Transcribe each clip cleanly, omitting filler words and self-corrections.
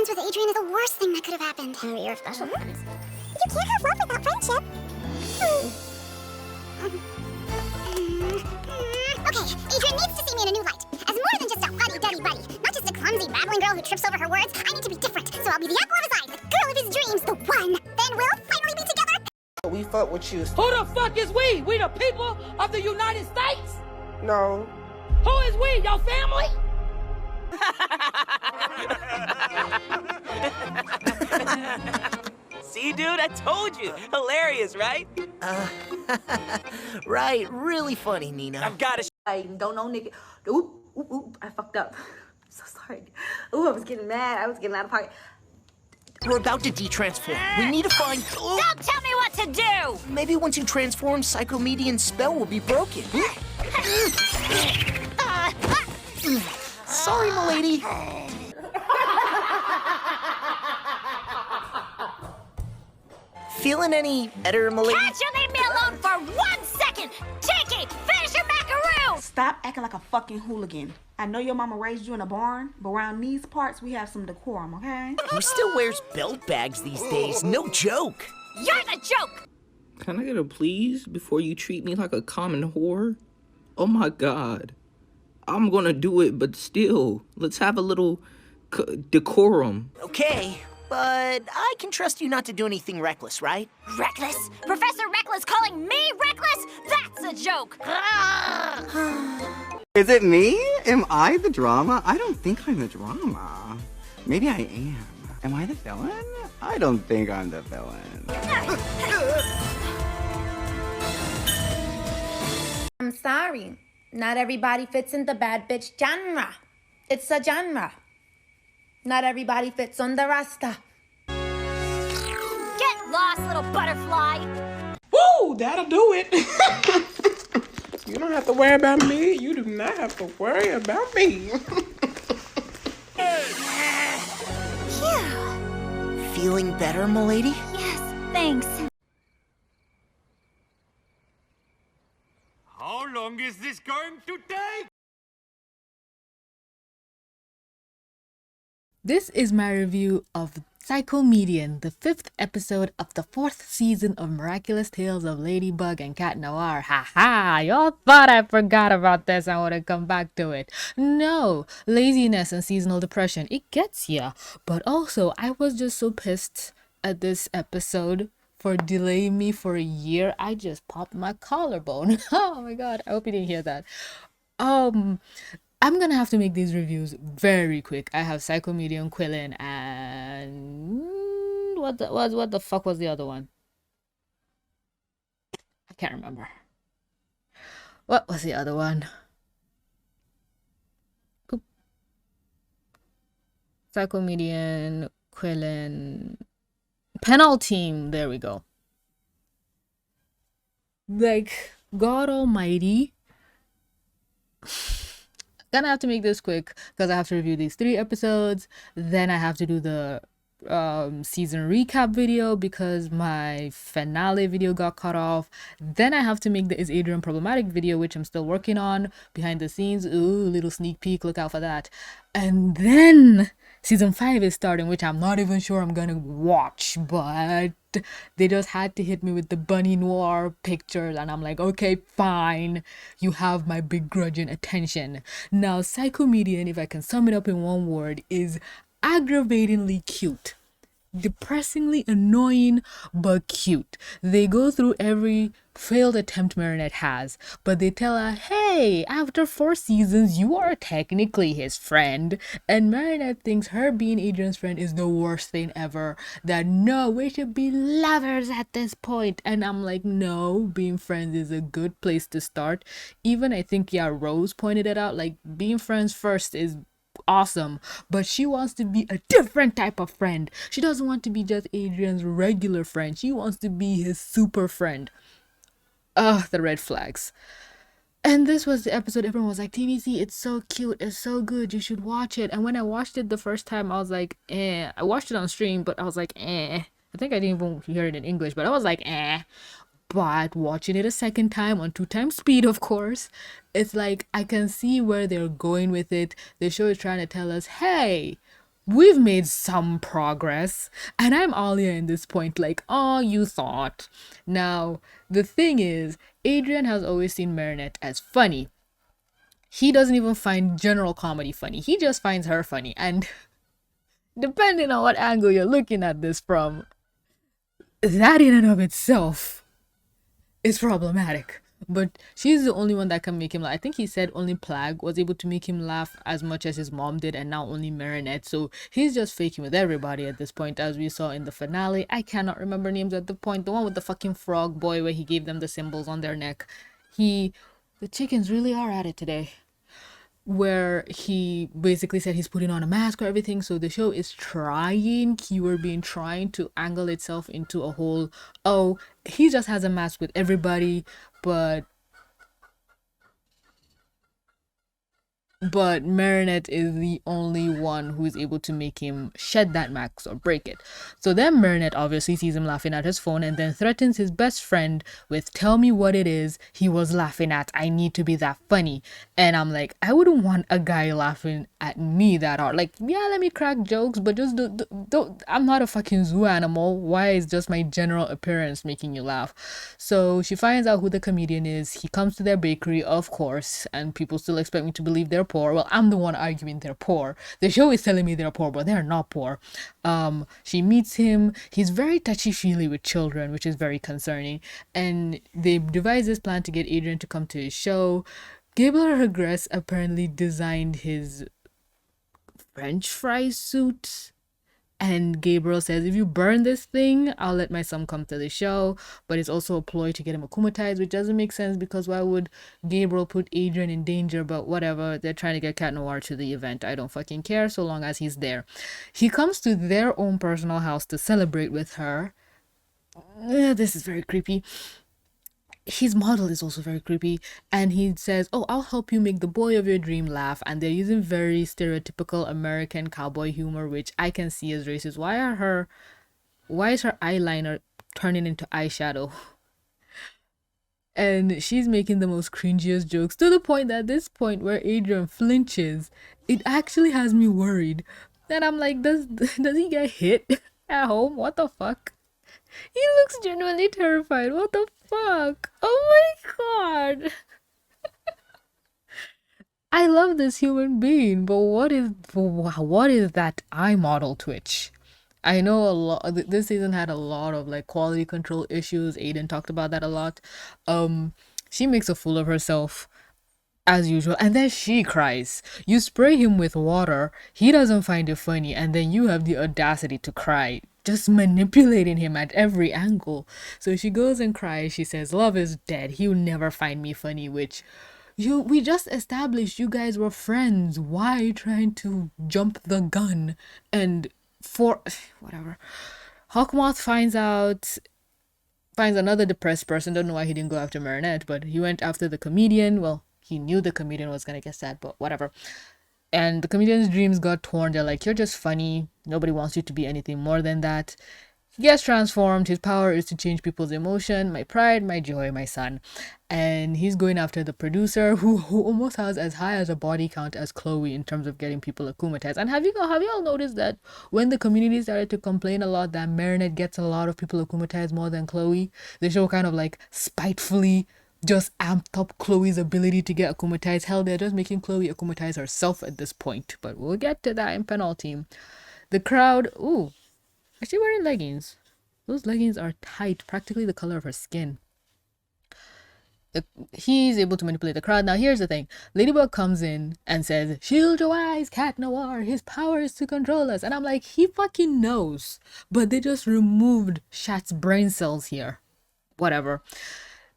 friends with Adrian is the worst thing that could have happened. Maybe you're special friends. You can't have love without friendship. Okay, Adrian needs to see me in a new light. As more than just a fuddy-duddy buddy. Not just a clumsy babbling girl who trips over her words. I need to be different, so I'll be the apple of his eye, the girl of his dreams, the one. Then we'll finally be together. We fuck with you. Who the fuck is we? We the people of the United States? No. Who is we? Your family? See, dude, I told you. Hilarious, right? Right, really funny, Nina. I've got to. I don't know, nigga. Oop, I fucked up. I'm so sorry. Ooh, I was getting mad. I was getting out of pocket. We're about to de-transform. We need to find... Oh, Don't tell me what to do! maybe once you transform, Psycomedian's spell will be broken. Sorry, m'lady. Feeling any better, m'lady? Can't you leave me alone for 1 second? Tiki, finish your macaroon! Stop acting like a fucking hooligan. I know your mama raised you in a barn, but around these parts, we have some decorum, okay? Who still wears belt bags these days? No joke. You're the joke! Can I get a please before you treat me like a common whore? Oh my god. I'm gonna do it, but still, let's have a little decorum. Okay, but I can trust you not to do anything reckless, right? Reckless? Professor Reckless calling me reckless? That's a joke! Is it me? Am I the drama? I don't think I'm the drama. Maybe I am. Am I the villain? I don't think I'm the villain. I'm sorry. Not everybody fits in the bad bitch genre. It's a genre. Not everybody fits on the rasta. Get lost, little butterfly! Woo, that'll do it. You don't have to worry about me. You do not have to worry about me. Phew. Feeling better, m'lady? Yes, thanks. How long is this going to take? This is my review of Psycomedian, the 5th episode of the 4th season of Miraculous Tales of Ladybug and Cat Noir. Haha, y'all thought I forgot about this and wouldn't come back to it. No, laziness and seasonal depression, it gets ya. But also, I was just so pissed at this episode for delaying me for a year. I just popped my collarbone. Oh my god, I hope you didn't hear that. I'm gonna have to make these reviews very quick. I have Psycomedian, Quillen, and what the fuck was the other one? I can't remember. What was the other one? Oop. Psycomedian, Quillen, Penultime. There we go. Like, God Almighty. Gonna have to make this quick because I have to review these 3 episodes. Then I have to do the season recap video because my finale video got cut off. Then I have to make the Is Adrian Problematic video, which I'm still working on behind the scenes. Ooh, little sneak peek, look out for that. And then season 5 is starting, which I'm not even sure I'm gonna watch, but they just had to hit me with the bunny noir pictures, and I'm like, okay, fine, you have my begrudging attention. Now, Psycomedian, if I can sum it up in one word, is aggravatingly cute. Depressingly annoying, but cute. They go through every failed attempt Marinette has, but they tell her, hey, after 4 seasons, you are technically his friend. And Marinette thinks her being Adrian's friend is the worst thing ever. That no, we should be lovers at this point. And I'm like, no, being friends is a good place to start. Even I think, yeah, Rose pointed it out, like, being friends first is awesome, but she wants to be a different type of friend. She doesn't want to be just Adrian's regular friend. She wants to be his super friend. The red flags. And this was the episode everyone was like, TVC, it's so cute, it's so good, you should watch it. And when I watched it the first time, I was like, eh. I watched it on stream, but I was like, eh. I think I didn't even hear it in English, but I was like, eh. But watching it a second time on 2x speed, of course, it's like I can see where they're going with it. The show is trying to tell us, hey, we've made some progress. And I'm Alia in this point, like, oh, you thought. Now, the thing is, Adrian has always seen Marinette as funny. He doesn't even find general comedy funny. He just finds her funny. And depending on what angle you're looking at this from, that in and of itself is problematic. But she's the only one that can make him laugh. I think he said only Plague was able to make him laugh as much as his mom did, and now only Marinette. So he's just faking with everybody at this point, as we saw in the finale. I cannot remember names at the point. The one with the fucking frog boy where he gave them the symbols on their neck. The chickens really are at it today. Where he basically said he's putting on a mask or everything. So the show is trying to angle itself into a whole, oh, he just has a mask with everybody, but Marinette is the only one who is able to make him shed that mask or break it. So then Marinette obviously sees him laughing at his phone and then threatens his best friend with, tell me what it is he was laughing at. I need to be that funny. And I'm like, I wouldn't want a guy laughing at me that hard. Like, yeah, let me crack jokes, but just don't, I'm not a fucking zoo animal. Why is just my general appearance making you laugh? So she finds out who the comedian is. He comes to their bakery, of course, and people still expect me to believe they're poor. Well, I'm the one arguing they're poor. The show is telling me they're poor, but they're not poor. She meets him. He's very touchy-feely with children, which is very concerning. And they devise this plan to get Adrian to come to his show. Gabriel Regress apparently designed his French fry suit. And Gabriel says, if you burn this thing, I'll let my son come to the show. But it's also a ploy to get him akumatized, which doesn't make sense because why would Gabriel put Adrian in danger? But whatever, they're trying to get Cat Noir to the event. I don't fucking care so long as he's there. He comes to their own personal house to celebrate with her. This is very creepy. His model is also very creepy, and he says, oh, I'll help you make the boy of your dream laugh. And they're using very stereotypical American cowboy humor, which I can see as racist. Why is her eyeliner turning into eyeshadow? And she's making the most cringiest jokes, to the point that at this point where Adrian flinches, it actually has me worried. And I'm like, does he get hit at home? What the fuck? He looks genuinely terrified. What the fuck? Oh my god. I love this human being, but what is that eye model twitch? I know a lot. This season had a lot of like quality control issues. Aiden talked about that a lot. She makes a fool of herself as usual, and then she cries. You spray him with water, he doesn't find it funny, and then you have the audacity to cry, just manipulating him at every angle. So she goes and cries. She says, love is dead, he'll never find me funny, which we just established you guys were friends. Why are you trying to jump the gun? And for whatever, Hawkmoth finds another depressed person. Don't know why he didn't go after Marinette, but he went after the comedian. Well, he knew the comedian was gonna get sad, but whatever. And the comedian's dreams got torn. They're like, you're just funny. Nobody wants you to be anything more than that. He gets transformed. His power is to change people's emotion. My pride, my joy, my son. And he's going after the producer who almost has as high as a body count as Chloe in terms of getting people akumatized. And have you all noticed that when the community started to complain a lot that Marinette gets a lot of people akumatized more than Chloe, the show kind of like spitefully just amped up Chloe's ability to get akumatized. Hell, they're just making Chloe akumatize herself at this point. But we'll get to that in penultimate. The crowd, ooh, is she wearing leggings? Those leggings are tight, practically the color of her skin. He's able to manipulate the crowd. Now here's the thing. Ladybug comes in and says, shield your eyes, Cat Noir. His power is to control us. And I'm like, he fucking knows. But they just removed Shat's brain cells here. Whatever.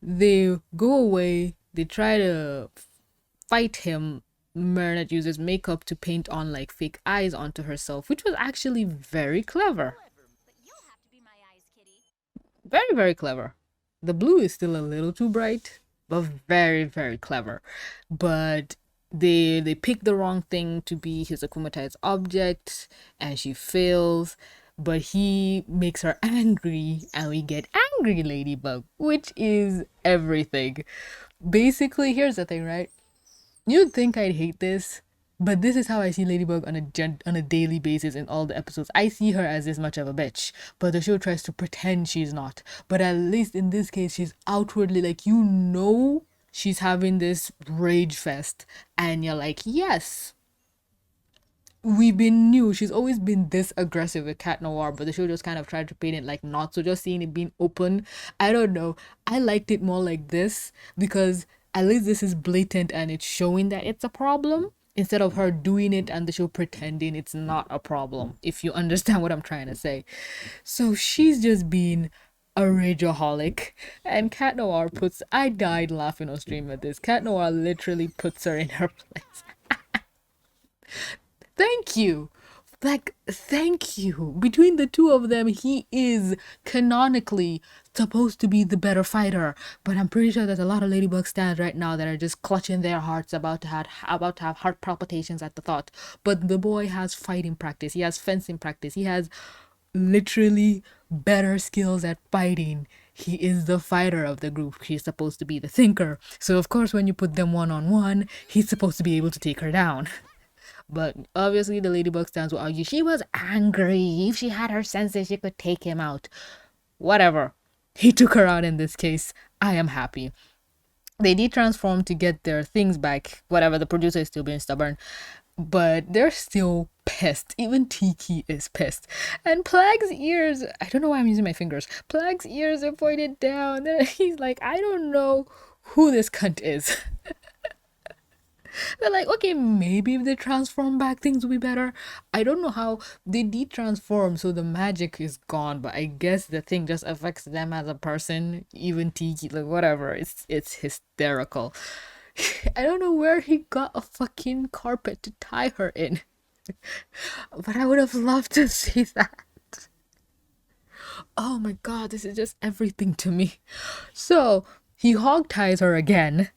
They go away. They try to fight him. Marinette uses makeup to paint on like fake eyes onto herself, which was actually very clever. Very, very clever. The blue is still a little too bright, but very, very clever. But they pick the wrong thing to be his akumatized object, and she fails. But he makes her angry, and we get angry Ladybug, which is everything. Basically, here's the thing, right? You'd think I'd hate this, But this is how I see Ladybug on a daily basis in all the episodes. I see her as this much of a bitch, but the show tries to pretend she's not. But at least in this case, she's outwardly like, you know, she's having this rage fest, and you're like, yes, we've been new. She's always been this aggressive with Cat Noir, but the show just kind of tried to paint it like not. So just seeing it being open, I don't know. I liked it more like this because at least this is blatant and it's showing that it's a problem instead of her doing it and the show pretending it's not a problem, if you understand what I'm trying to say. So she's just being a rageaholic, and Cat Noir puts, I died laughing on stream at this. Cat Noir literally puts her in her place. Thank you. Like, thank you. Between the two of them, he is canonically supposed to be the better fighter. But I'm pretty sure there's a lot of Ladybug stands right now that are just clutching their hearts about to have heart palpitations at the thought. But the boy has fighting practice. He has fencing practice. He has literally better skills at fighting. He is the fighter of the group. He's supposed to be the thinker. So of course, when you put them one-on-one, he's supposed to be able to take her down. But obviously the Ladybug stands will argue she was angry. If she had her senses, she could take him out. Whatever. He took her out in this case. I am happy. They de-transform to get their things back. Whatever, the producer is still being stubborn. But they're still pissed. Even Tiki is pissed. And Plag's ears, I don't know why I'm using my fingers. Plag's ears are pointed down. He's like, I don't know who this cunt is. They're like, okay, maybe if they transform back, things will be better. I don't know how they de-transform, so the magic is gone. But I guess the thing just affects them as a person. Even Tiki, like whatever. It's hysterical. I don't know where he got a fucking carpet to tie her in. But I would have loved to see that. Oh my god, this is just everything to me. So he hog ties her again,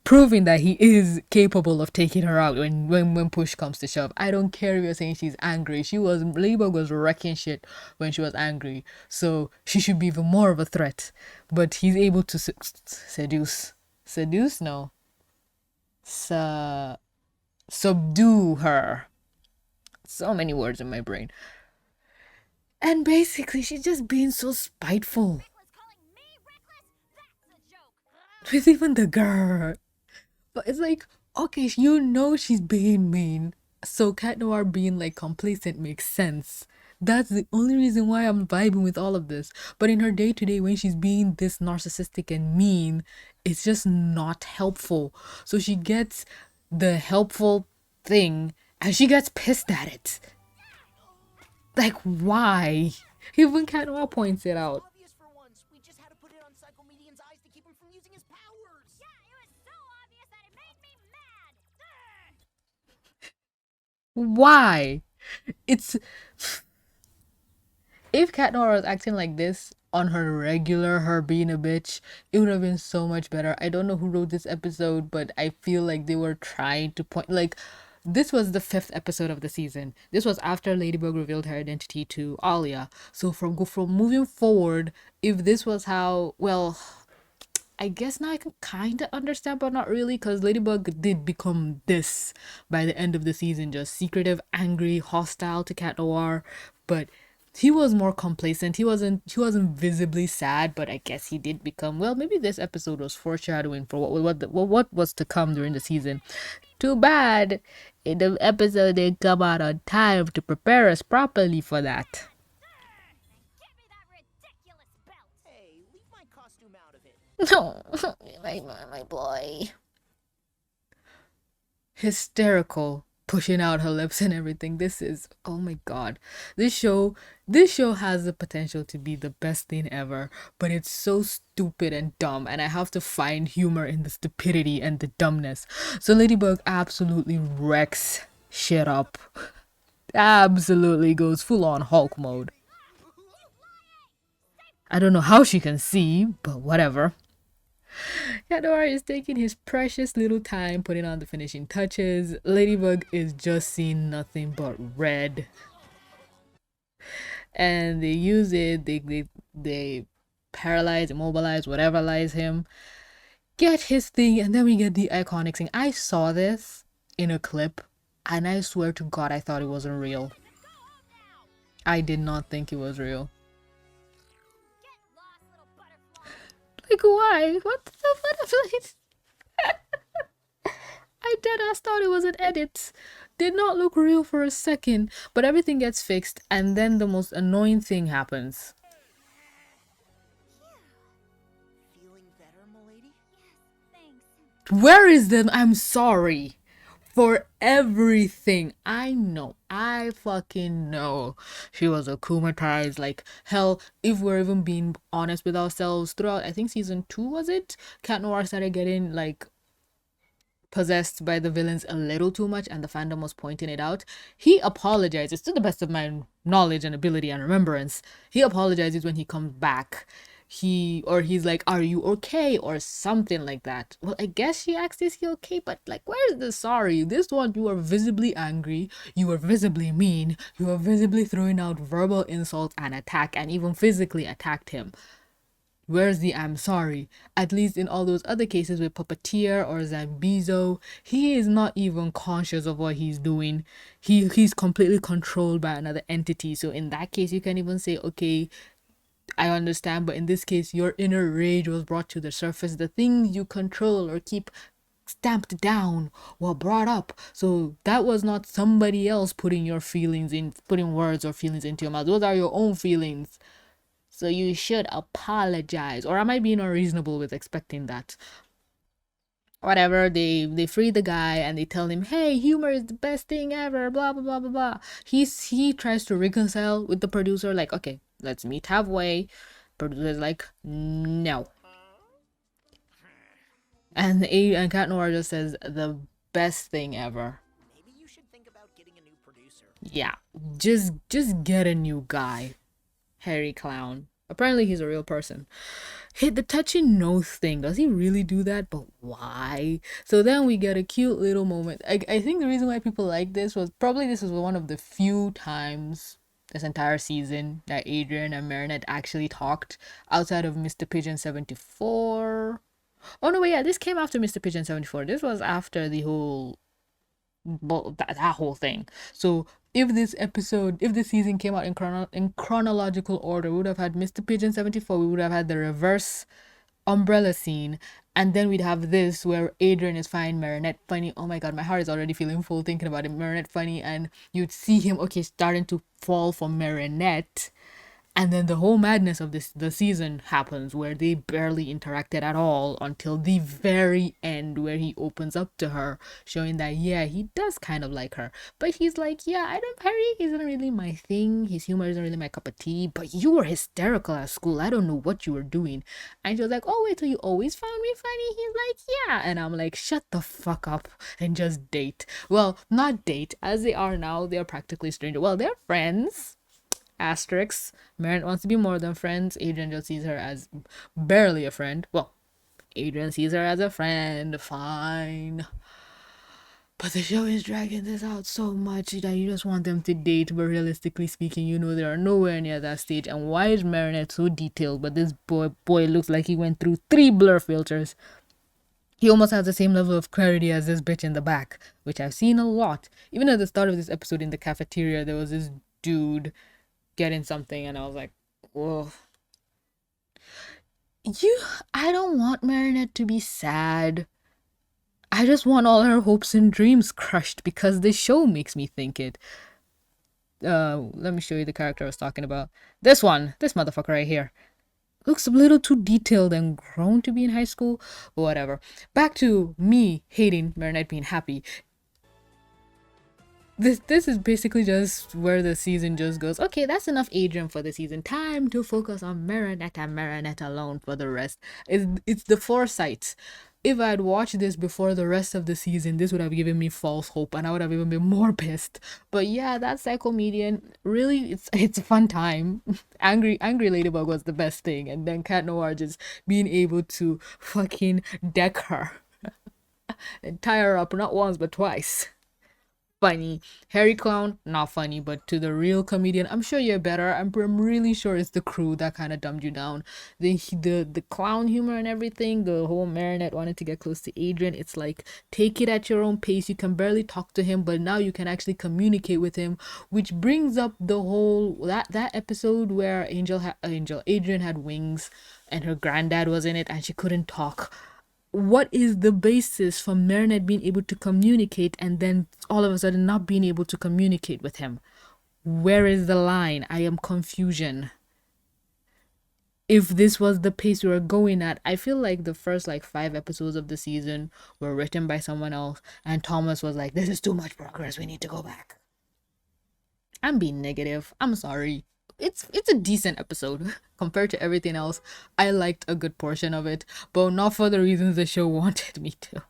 proving that he is capable of taking her out when push comes to shove. I don't care if you're saying she's angry. Ladybug was wrecking shit when she was angry, so she should be even more of a threat. But he's able to seduce? No. Subdue her. So many words in my brain. And basically, she's just being so spiteful. With even the girl. But it's like, okay, you know she's being mean. So Cat Noir being like complacent makes sense. That's the only reason why I'm vibing with all of this. But in her day-to-day, when she's being this narcissistic and mean, it's just not helpful. So she gets the helpful thing and she gets pissed at it. Like, why? Even Cat Noir points it out. Obvious for once. We just had to put it on Psycomedian's eyes to keep him from using his powers. Yeah, it was so obvious that it made me mad. Why? It's... If Cat Noir was acting like this on her regular, her being a bitch, it would have been so much better. I don't know who wrote this episode, but I feel like they were trying to point... Like, this was the 5th episode of the season. This was after Ladybug revealed her identity to Alia. So from moving forward, if this was how... Well, I guess now I can kind of understand, but not really, because Ladybug did become this by the end of the season. Just secretive, angry, hostile to Cat Noir. But he was more complacent. He wasn't visibly sad, but I guess he did become, well, maybe this episode was foreshadowing for what was to come during the season. Too bad in the episode didn't come out on time to prepare us properly for that. Hey, leave my costume out of it. No, my boy. Hysterical, pushing out her lips and everything. This is, oh my god. This show has the potential to be the best thing ever, but it's so stupid and dumb, and I have to find humor in the stupidity and the dumbness. So Ladybug absolutely wrecks shit up. Absolutely goes full on Hulk mode. I don't know how she can see, but whatever. Cat Noir is taking his precious little time putting on the finishing touches. Ladybug is just seeing nothing but red. And they use it, they paralyze, immobilize, whatever lies him. Get his thing, and then we get the iconic thing. I saw this in a clip. And I swear to God, I thought it wasn't real. I did not think it was real. Like, why? What the butterflies? I deadass thought it was an edit. Did not look real for a second. But everything gets fixed, and then the most annoying thing happens. Feeling better, m'lady? Where is them? I'm sorry for everything. I know. I fucking know. She was akumatized. Like, hell, if we're even being honest with ourselves, throughout, I think season 2, was it? Cat Noir started getting, like, possessed by the villains a little too much, and the fandom was pointing it out. He apologizes, to the best of my knowledge and ability and remembrance. He apologizes when he comes back. He's like, are you okay, or something like that. Well, I guess she asked, is he okay? But like, where's the sorry? This one, you are visibly angry, you are visibly mean, you are visibly throwing out verbal insults and attack, and even physically attacked him. Where's the I'm sorry? At least in all those other cases with Puppeteer or Zambizo, he is not even conscious of what he's doing. He's completely controlled by another entity. So in that case, you can even say, okay, I understand, but in this case, your inner rage was brought to the surface. The things you control or keep stamped down were brought up. So that was not somebody else putting words or feelings into your mouth. Those are your own feelings. So you should apologize. Or am I being unreasonable with expecting that? Whatever, they free the guy and they tell him, hey, humor is the best thing ever, blah blah blah blah blah. He tries to reconcile with the producer, like, okay, let's meet halfway. Producer's like, no. And Cat Noir just says, the best thing ever. Maybe you should think about getting a new producer. Yeah, just get a new guy. Hairy clown. Apparently he's a real person. Hit the touching nose thing. Does he really do that? But why? So then we get a cute little moment. I think the reason why people like this was probably this was one of the few times this entire season that Adrian and Marinette actually talked outside of Mr. Pigeon 74. Oh no, wait, yeah, this came after Mr. Pigeon 74. This was after the whole that whole thing. So if this season came out in chronological order, we would have had Mr. Pigeon 74, we would have had the reverse umbrella scene, and then we'd have this where Adrian is fine, Marinette funny. Oh my god, my heart is already feeling full thinking about it. Marinette funny, and you'd see him starting to fall for Marinette. And then the whole madness of the season happens, where they barely interacted at all until the very end, where he opens up to her, showing that, yeah, he does kind of like her. But he's like, yeah, Harry isn't really my thing. His humor isn't really my cup of tea. But you were hysterical at school. I don't know what you were doing. And she was like, oh, wait, so you always found me funny? He's like, yeah. And I'm like, shut the fuck up and just date. Well, not date. As they are now, they're practically strangers. Well, they're friends. Asterix. Marinette wants to be more than friends. Adrian just sees her as barely a friend. Well, Adrian sees her as a friend. Fine. But the show is dragging this out so much that you just want them to date. But realistically speaking, you know they are nowhere near that stage. And why is Marinette so detailed? But this boy looks like he went through 3 blur filters. He almost has the same level of clarity as this bitch in the back, which I've seen a lot. Even at the start of this episode in the cafeteria, there was this dude getting something, and I was like, whoa. I don't want Marinette to be sad. I just want all her hopes and dreams crushed because this show makes me think it. Let me show you the character I was talking about. This motherfucker right here. Looks a little too detailed and grown to be in high school, but whatever. Back to me hating Marinette being happy. This is basically just where the season just goes, okay, that's enough Adrian for the season. Time to focus on Marinette and Marinette alone for the rest. It's the foresight. If I had watched this before the rest of the season, this would have given me false hope and I would have even been more pissed. But yeah, that Psycomedian, really, it's a fun time. Angry Ladybug was the best thing. And then Cat Noir just being able to fucking deck her and tie her up not once but twice. funny. Harry Clown, not funny, but to the real comedian, I'm sure you're better. I'm really sure it's the crew that kind of dumbed you down. The clown humor and everything, the whole Marinette wanted to get close to Adrian, it's like, take it at your own pace. You can barely talk to him, but now you can actually communicate with him, which brings up the whole, that episode where Adrian had wings and her granddad was in it and she couldn't talk. What is the basis for Marinette being able to communicate and then all of a sudden not being able to communicate with him? Where is the line? I am confusion. If this was the pace we were going at, I feel like the first 5 episodes of the season were written by someone else and Thomas was like, this is too much progress, we need to go back. I'm being negative. I'm sorry. It's a decent episode compared to everything else. I liked a good portion of it, but not for the reasons the show wanted me to.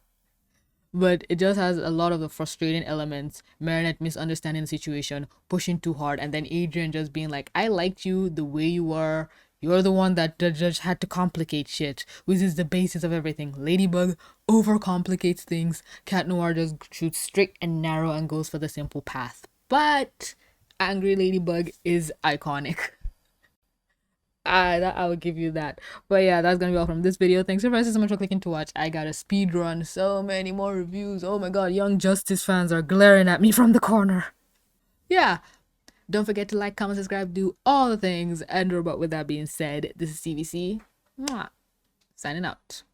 But it just has a lot of the frustrating elements. Marinette misunderstanding the situation, pushing too hard, and then Adrian just being like, I liked you the way you were. You're the one that just had to complicate shit, which is the basis of everything. Ladybug overcomplicates things. Cat Noir just shoots straight and narrow and goes for the simple path. But Angry Ladybug is iconic. I will give you that. But yeah, that's gonna be all from this video. Thanks so much for clicking to watch. I gotta speed run so many more reviews. Oh my god, Young Justice fans are glaring at me from the corner. Yeah, don't forget to like, comment, subscribe, do all the things. And but with that being said, this is CVC. Mwah. Signing out.